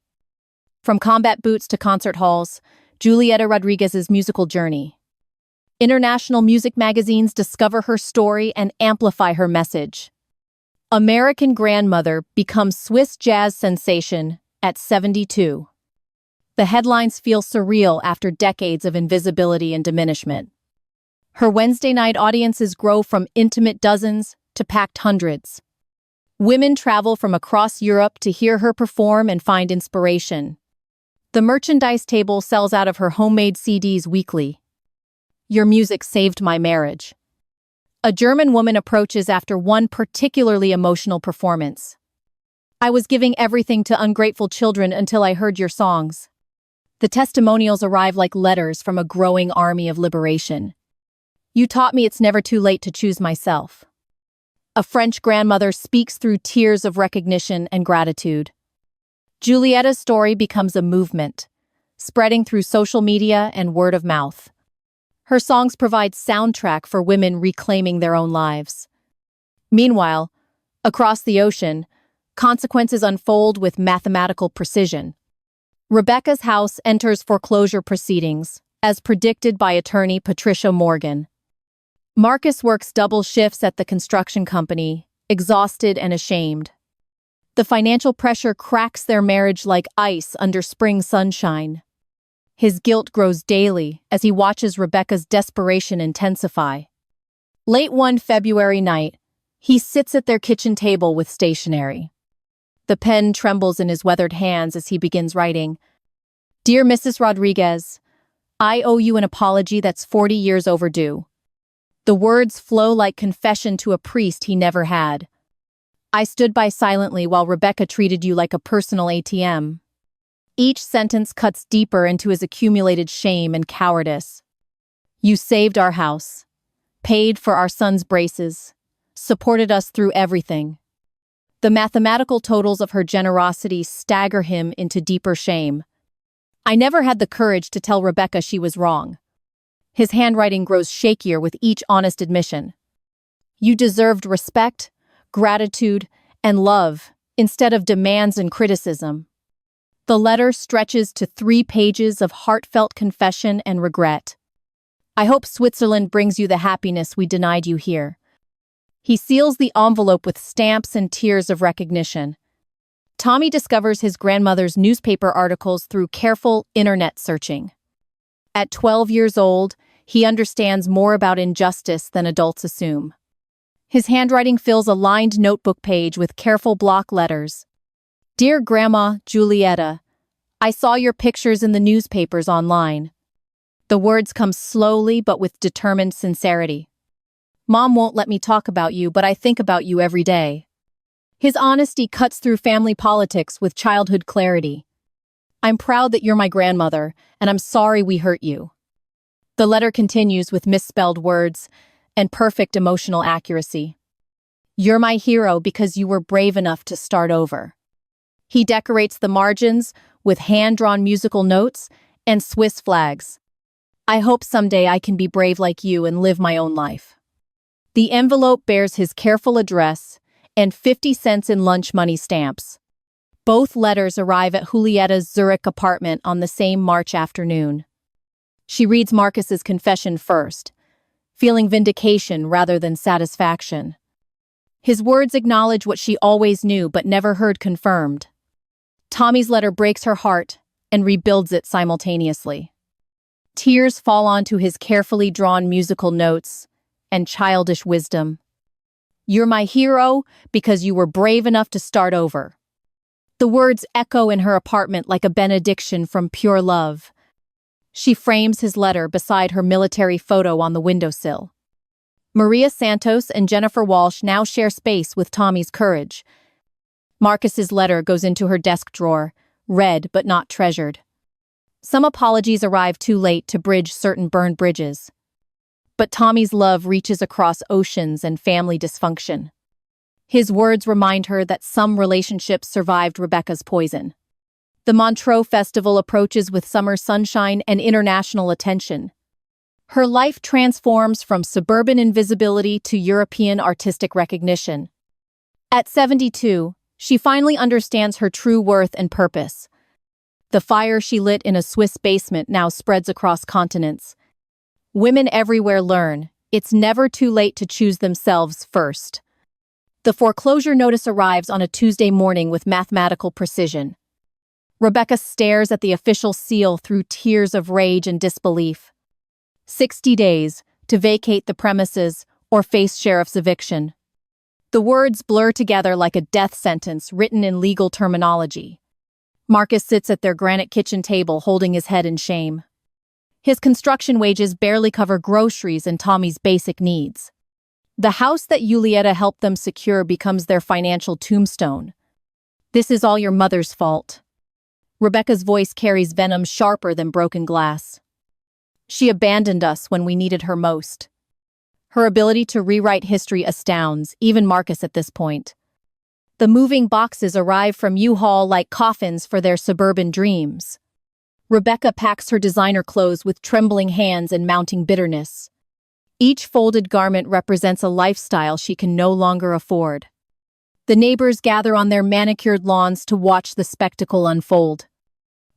From combat boots to concert halls, Julieta Rodriguez's musical journey. International music magazines discover her story and amplify her message. American grandmother becomes Swiss jazz sensation at 72. The headlines feel surreal after decades of invisibility and diminishment. Her Wednesday night audiences grow from intimate dozens to packed hundreds. Women travel from across Europe to hear her perform and find inspiration. The merchandise table sells out of her homemade CDs weekly. Your music saved my marriage. A German woman approaches after one particularly emotional performance. I was giving everything to ungrateful children until I heard your songs. The testimonials arrive like letters from a growing army of liberation. You taught me it's never too late to choose myself. A French grandmother speaks through tears of recognition and gratitude. Julieta's story becomes a movement, spreading through social media and word of mouth. Her songs provide soundtrack for women reclaiming their own lives. Meanwhile, across the ocean, consequences unfold with mathematical precision. Rebecca's house enters foreclosure proceedings, as predicted by attorney Patricia Morgan. Marcus works double shifts at the construction company, exhausted and ashamed. The financial pressure cracks their marriage like ice under spring sunshine. His guilt grows daily as he watches Rebecca's desperation intensify. Late one February night, he sits at their kitchen table with stationery. The pen trembles in his weathered hands as he begins writing. Dear Mrs. Rodriguez, I owe you an apology that's 40 years overdue. The words flow like confession to a priest he never had. I stood by silently while Rebecca treated you like a personal ATM. Each sentence cuts deeper into his accumulated shame and cowardice. You saved our house, paid for our son's braces, supported us through everything. The mathematical totals of her generosity stagger him into deeper shame. I never had the courage to tell Rebecca she was wrong. His handwriting grows shakier with each honest admission. You deserved respect, gratitude, and love, instead of demands and criticism. The letter stretches to 3 pages of heartfelt confession and regret. I hope Switzerland brings you the happiness we denied you here. He seals the envelope with stamps and tears of recognition. Tommy discovers his grandmother's newspaper articles through careful internet searching. At 12 years old, he understands more about injustice than adults assume. His handwriting fills a lined notebook page with careful block letters. Dear Grandma Julieta, I saw your pictures in the newspapers online. The words come slowly but with determined sincerity. Mom won't let me talk about you, but I think about you every day. His honesty cuts through family politics with childhood clarity. I'm proud that you're my grandmother, and I'm sorry we hurt you. The letter continues with misspelled words and perfect emotional accuracy. You're my hero because you were brave enough to start over. He decorates the margins with hand-drawn musical notes and Swiss flags. I hope someday I can be brave like you and live my own life. The envelope bears his careful address and 50 cents in lunch money stamps. Both letters arrive at Julieta's Zurich apartment on the same March afternoon. She reads Marcus's confession first, feeling vindication rather than satisfaction. His words acknowledge what she always knew but never heard confirmed. Tommy's letter breaks her heart and rebuilds it simultaneously. Tears fall onto his carefully drawn musical notes and childish wisdom. You're my hero because you were brave enough to start over. The words echo in her apartment like a benediction from pure love. She frames his letter beside her military photo on the windowsill. Maria Santos and Jennifer Walsh now share space with Tommy's courage. Marcus's letter goes into her desk drawer, read but not treasured. Some apologies arrive too late to bridge certain burned bridges. But Tommy's love reaches across oceans and family dysfunction. His words remind her that some relationships survived Rebecca's poison. The Montreux Festival approaches with summer sunshine and international attention. Her life transforms from suburban invisibility to European artistic recognition. At 72, she finally understands her true worth and purpose. The fire she lit in a Swiss basement now spreads across continents. Women everywhere learn, it's never too late to choose themselves first. The foreclosure notice arrives on a Tuesday morning with mathematical precision. Rebecca stares at the official seal through tears of rage and disbelief. 60 days to vacate the premises or face sheriff's eviction. The words blur together like a death sentence written in legal terminology. Marcus sits at their granite kitchen table holding his head in shame. His construction wages barely cover groceries and Tommy's basic needs. The house that Julieta helped them secure becomes their financial tombstone. This is all your mother's fault. Rebecca's voice carries venom sharper than broken glass. She abandoned us when we needed her most. Her ability to rewrite history astounds, even Marcus at this point. The moving boxes arrive from U-Haul like coffins for their suburban dreams. Rebecca packs her designer clothes with trembling hands and mounting bitterness. Each folded garment represents a lifestyle she can no longer afford. The neighbors gather on their manicured lawns to watch the spectacle unfold.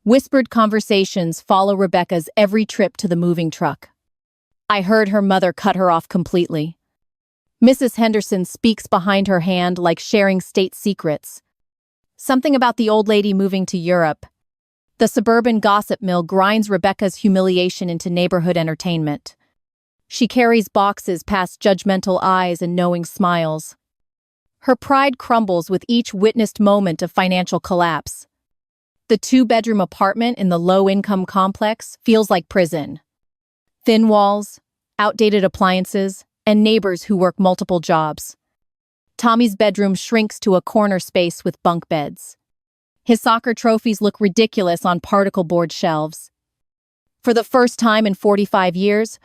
Whispered conversations follow Rebecca's every trip to the moving truck. I heard her mother cut her off completely. Mrs. Henderson speaks behind her hand like sharing state secrets. Something about the old lady moving to Europe. The suburban gossip mill grinds Rebecca's humiliation into neighborhood entertainment. She carries boxes past judgmental eyes and knowing smiles. Her pride crumbles with each witnessed moment of financial collapse. The two-bedroom apartment in the low-income complex feels like prison. Thin walls, outdated appliances, and neighbors who work multiple jobs. Tommy's bedroom shrinks to a corner space with bunk beds. His soccer trophies look ridiculous on particle board shelves. For the first time in 45 years,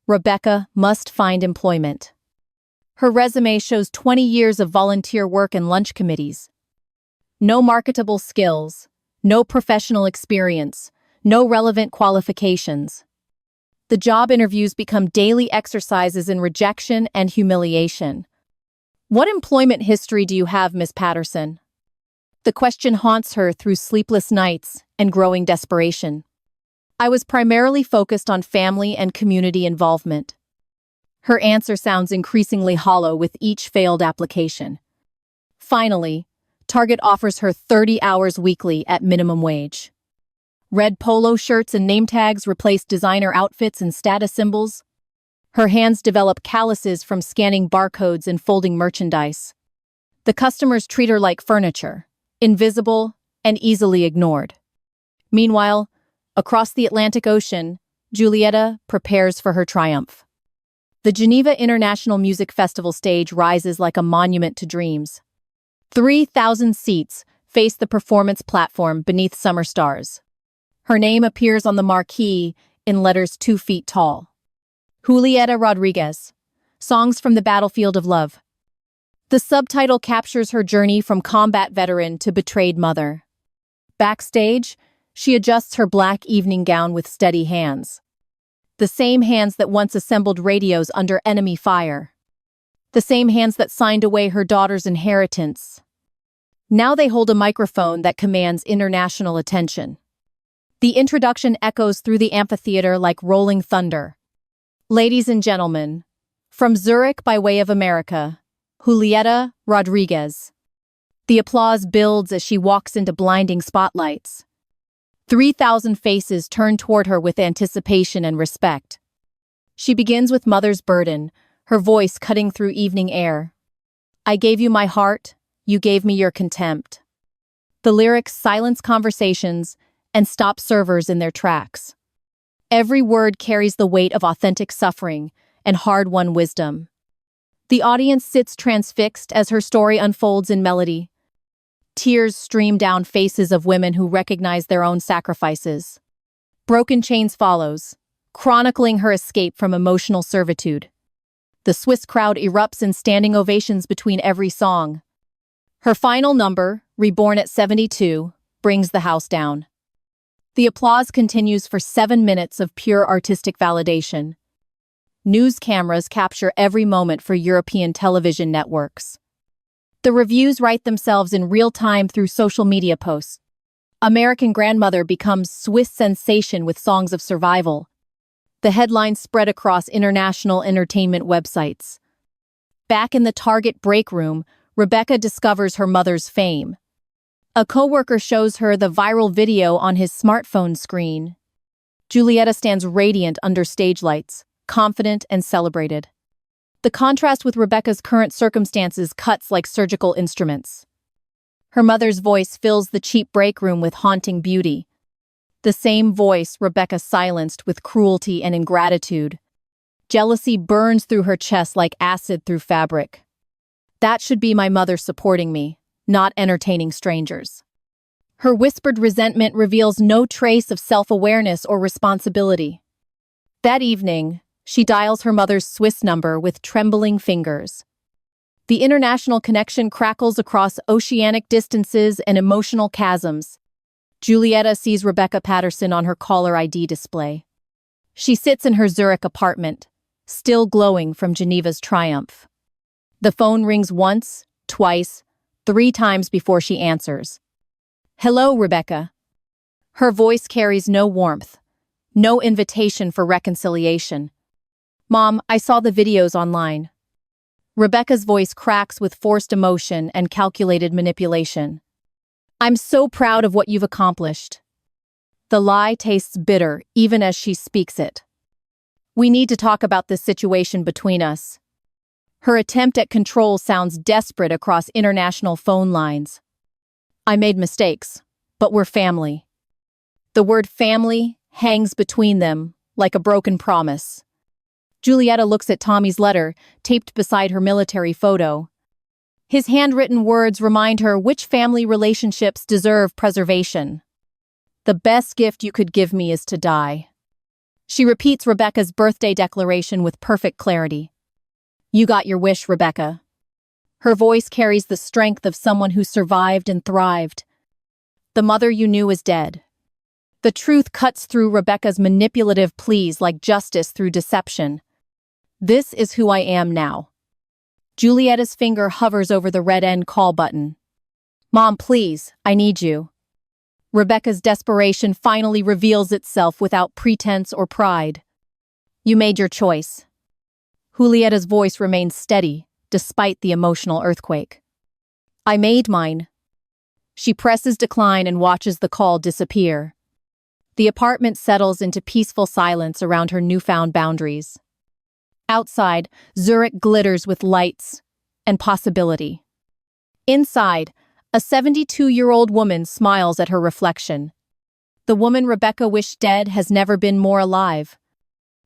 Rebecca must find employment. Her resume shows 20 years of volunteer work and lunch committees. No marketable skills, no professional experience, no relevant qualifications. The job interviews become daily exercises in rejection and humiliation. What employment history do you have, Miss Patterson? The question haunts her through sleepless nights and growing desperation. I was primarily focused on family and community involvement. Her answer sounds increasingly hollow with each failed application. Finally, Target offers her 30 hours weekly at minimum wage. Red polo shirts and name tags replace designer outfits and status symbols. Her hands develop calluses from scanning barcodes and folding merchandise. The customers treat her like furniture, invisible and easily ignored. Meanwhile, across the Atlantic Ocean, Julieta prepares for her triumph. The Geneva International Music Festival stage rises like a monument to dreams. 3,000 seats face the performance platform beneath summer stars. Her name appears on the marquee in letters 2 feet tall. Julieta Rodriguez, Songs from the Battlefield of Love. The subtitle captures her journey from combat veteran to betrayed mother. Backstage, she adjusts her black evening gown with steady hands. The same hands that once assembled radios under enemy fire. The same hands that signed away her daughter's inheritance. Now they hold a microphone that commands international attention. The introduction echoes through the amphitheater like rolling thunder. Ladies and gentlemen, from Zurich by way of America, Julieta Rodriguez. The applause builds as she walks into blinding spotlights. 3,000 faces turn toward her with anticipation and respect. She begins with Mother's Burden, her voice cutting through evening air. I gave you my heart, you gave me your contempt. The lyrics silence conversations and stop servers in their tracks. Every word carries the weight of authentic suffering and hard-won wisdom. The audience sits transfixed as her story unfolds in melody. Tears stream down faces of women who recognize their own sacrifices. Broken Chains follows, chronicling her escape from emotional servitude. The Swiss crowd erupts in standing ovations between every song. Her final number, Reborn at 72, brings the house down. The applause continues for 7 minutes of pure artistic validation. News cameras capture every moment for European television networks. The reviews write themselves in real time through social media posts. American Grandmother becomes Swiss sensation with songs of survival. The headlines spread across international entertainment websites. Back in the Target break room, Rebecca discovers her mother's fame. A coworker shows her the viral video on his smartphone screen. Julieta stands radiant under stage lights, confident and celebrated. The contrast with Rebecca's current circumstances cuts like surgical instruments. Her mother's voice fills the cheap break room with haunting beauty. The same voice Rebecca silenced with cruelty and ingratitude. Jealousy burns through her chest like acid through fabric. That should be my mother supporting me, not entertaining strangers. Her whispered resentment reveals no trace of self-awareness or responsibility. That evening, she dials her mother's Swiss number with trembling fingers. The international connection crackles across oceanic distances and emotional chasms. Julieta sees Rebecca Patterson on her caller ID display. She sits in her Zurich apartment, still glowing from Geneva's triumph. The phone rings once, twice, 3 times before she answers. Hello, Rebecca. Her voice carries no warmth, no invitation for reconciliation. Mom, I saw the videos online. Rebecca's voice cracks with forced emotion and calculated manipulation. I'm so proud of what you've accomplished. The lie tastes bitter even as she speaks it. We need to talk about this situation between us. Her attempt at control sounds desperate across international phone lines. I made mistakes, but we're family. The word family hangs between them like a broken promise. Julieta looks at Tommy's letter, taped beside her military photo. His handwritten words remind her which family relationships deserve preservation. The best gift you could give me is to die. She repeats Rebecca's birthday declaration with perfect clarity. You got your wish, Rebecca. Her voice carries the strength of someone who survived and thrived. The mother you knew is dead. The truth cuts through Rebecca's manipulative pleas like justice through deception. This is who I am now. Julieta's finger hovers over the red end call button. Mom, please, I need you. Rebecca's desperation finally reveals itself without pretense or pride. You made your choice. Julieta's voice remains steady, despite the emotional earthquake. I made mine. She presses decline and watches the call disappear. The apartment settles into peaceful silence around her newfound boundaries. Outside, Zurich glitters with lights and possibility. Inside, a 72-year-old woman smiles at her reflection. The woman Rebecca wished dead has never been more alive.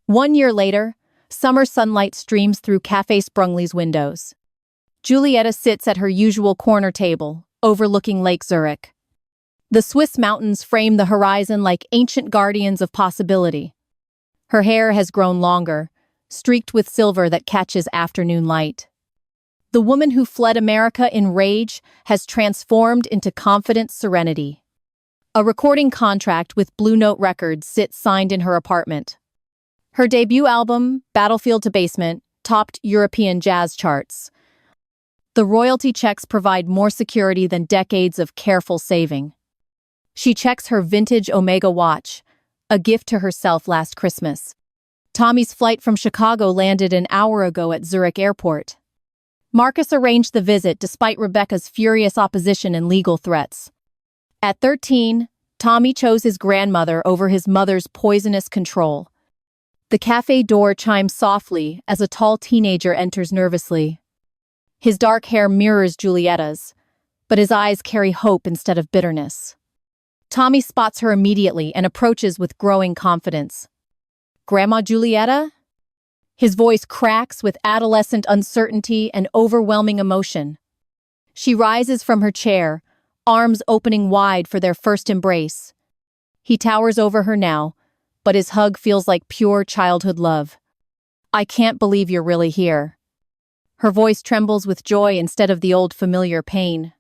1 year later, summer sunlight streams through Café Sprungli's windows. Julieta sits at her usual corner table, overlooking Lake Zurich. The Swiss mountains frame the horizon like ancient guardians of possibility. Her hair has grown longer, streaked with silver that catches afternoon light. The woman who fled America in rage has transformed into confident serenity. A recording contract with Blue Note Records sits signed in her apartment. Her debut album, Battlefield to Basement, topped European jazz charts. The royalty checks provide more security than decades of careful saving. She checks her vintage Omega watch, a gift to herself last Christmas. Tommy's flight from Chicago landed an hour ago at Zurich Airport. Marcus arranged the visit despite Rebecca's furious opposition and legal threats. At 13, Tommy chose his grandmother over his mother's poisonous control. The cafe door chimes softly as a tall teenager enters nervously. His dark hair mirrors Julieta's, but his eyes carry hope instead of bitterness. Tommy spots her immediately and approaches with growing confidence. "Grandma Julieta?" His voice cracks with adolescent uncertainty and overwhelming emotion. She rises from her chair, arms opening wide for their first embrace. He towers over her now, but his hug feels like pure childhood love. "I can't believe you're really here." Her voice trembles with joy instead of the old familiar pain.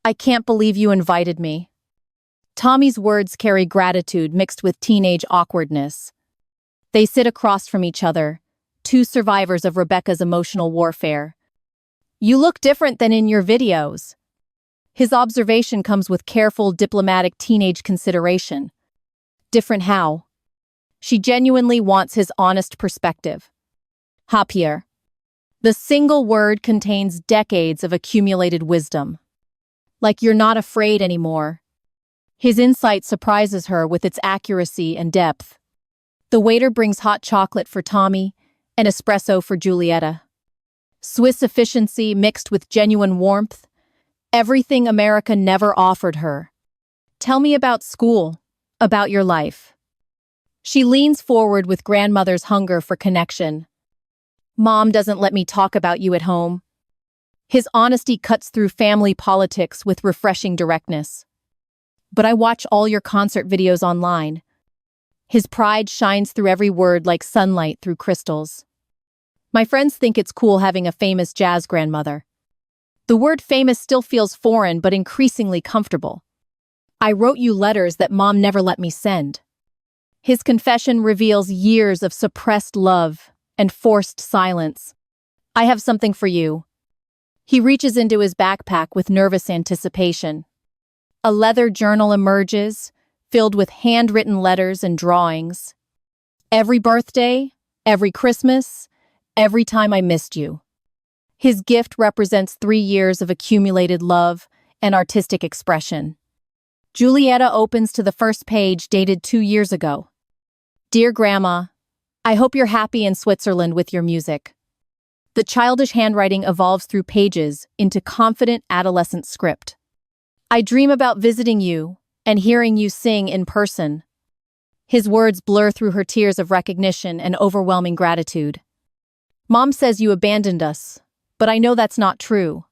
"I can't believe you invited me." Tommy's words carry gratitude mixed with teenage awkwardness. They sit across from each other, two survivors of Rebecca's emotional warfare. "You look different than in your videos." His observation comes with careful, diplomatic teenage consideration. Different how? She genuinely wants his honest perspective. "Happier." The single word contains decades of accumulated wisdom. "Like you're not afraid anymore." His insight surprises her with its accuracy and depth. The waiter brings hot chocolate for Tommy and espresso for Julieta. Swiss efficiency mixed with genuine warmth. Everything America never offered her. "Tell me about school, about your life." She leans forward with grandmother's hunger for connection. "Mom doesn't let me talk about you at home." His honesty cuts through family politics with refreshing directness. "But I watch all your concert videos online." His pride shines through every word like sunlight through crystals. "My friends think it's cool having a famous jazz grandmother." The word famous still feels foreign but increasingly comfortable. "I wrote you letters that Mom never let me send." His confession reveals years of suppressed love and forced silence. "I have something for you." He reaches into his backpack with nervous anticipation. A leather journal emerges, filled with handwritten letters and drawings. "Every birthday, every Christmas, every time I missed you." His gift represents 3 years of accumulated love and artistic expression. Julieta opens to the first page dated 2 years ago. "Dear Grandma, I hope you're happy in Switzerland with your music." The childish handwriting evolves through pages into confident adolescent script. "I dream about visiting you and hearing you sing in person." His words blur through her tears of recognition and overwhelming gratitude. "Mom says you abandoned us, but I know that's not true."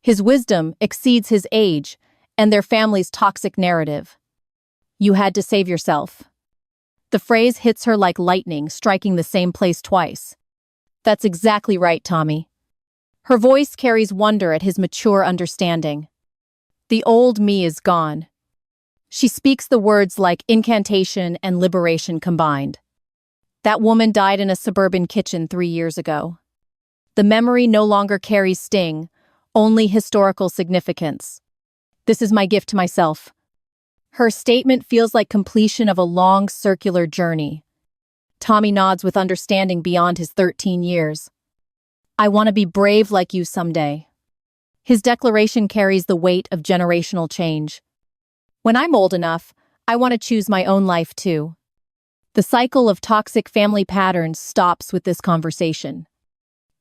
His wisdom exceeds his age and their family's toxic narrative. "You had to save yourself." The phrase hits her like lightning, striking the same place twice. "That's exactly right, Tommy." Her voice carries wonder at his mature understanding. "The old me is gone." She speaks the words like incantation and liberation combined. "That woman died in a suburban kitchen 3 years ago." The memory no longer carries sting, only historical significance. "This is my gift to myself." Her statement feels like completion of a long, circular journey. Tommy nods with understanding beyond his 13 years. "I want to be brave like you someday." His declaration carries the weight of generational change. "When I'm old enough, I want to choose my own life too." The cycle of toxic family patterns stops with this conversation.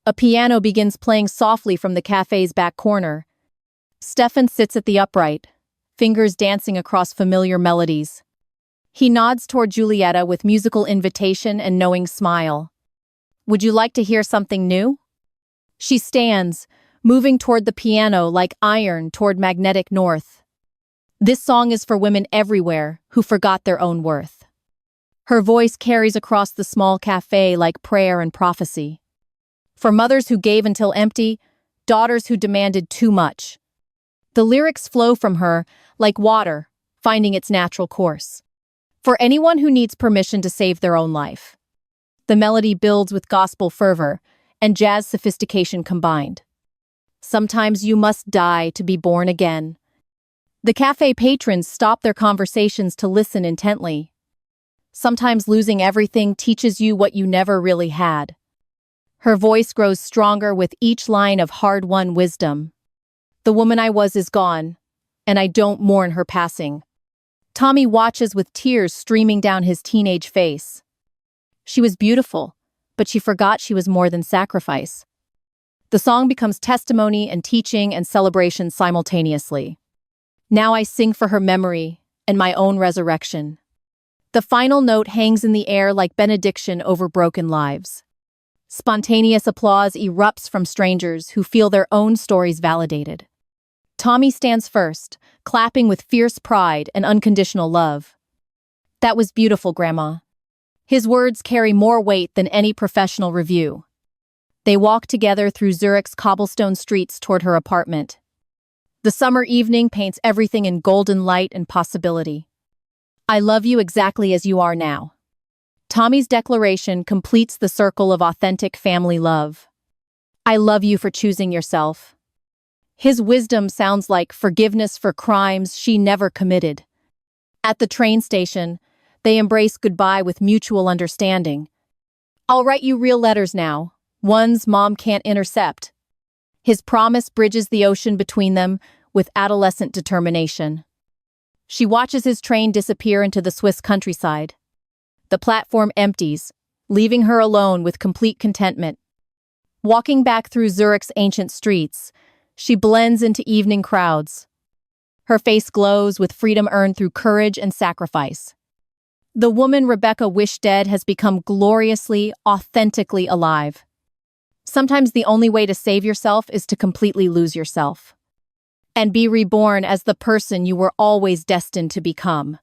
A piano begins playing softly from the cafe's back corner. Stefan sits at the upright, fingers dancing across familiar melodies. He nods toward Julieta with musical invitation and knowing smile. "Would you like to hear something new?" She stands, moving toward the piano like iron toward magnetic north. "This song is for women everywhere who forgot their own worth." Her voice carries across the small cafe like prayer and prophecy. For mothers who gave until empty, daughters who demanded too much. The lyrics flow from her like water, finding its natural course. For anyone who needs permission to save their own life. The melody builds with gospel fervor and jazz sophistication combined. Sometimes you must die to be born again. The cafe patrons stop their conversations to listen intently. Sometimes losing everything teaches you what you never really had. Her voice grows stronger with each line of hard-won wisdom. The woman I was is gone, and I don't mourn her passing. Tommy watches with tears streaming down his teenage face. She was beautiful, but she forgot she was more than sacrifice. The song becomes testimony and teaching and celebration simultaneously. Now I sing for her memory and my own resurrection. The final note hangs in the air like benediction over broken lives. Spontaneous applause erupts from strangers who feel their own stories validated. Tommy stands first, clapping with fierce pride and unconditional love. That was beautiful, Grandma. His words carry more weight than any professional review. They walk together through Zurich's cobblestone streets toward her apartment. The summer evening paints everything in golden light and possibility. I love you exactly as you are now. Tommy's declaration completes the circle of authentic family love. I love you for choosing yourself. His wisdom sounds like forgiveness for crimes she never committed. At the train station, they embrace goodbye with mutual understanding. I'll write you real letters now, ones Mom can't intercept. His promise bridges the ocean between them with adolescent determination. She watches his train disappear into the Swiss countryside. The platform empties, leaving her alone with complete contentment. Walking back through Zurich's ancient streets, she blends into evening crowds. Her face glows with freedom earned through courage and sacrifice. The woman Rebecca wished dead has become gloriously, authentically alive. Sometimes the only way to save yourself is to completely lose yourself and be reborn as the person you were always destined to become.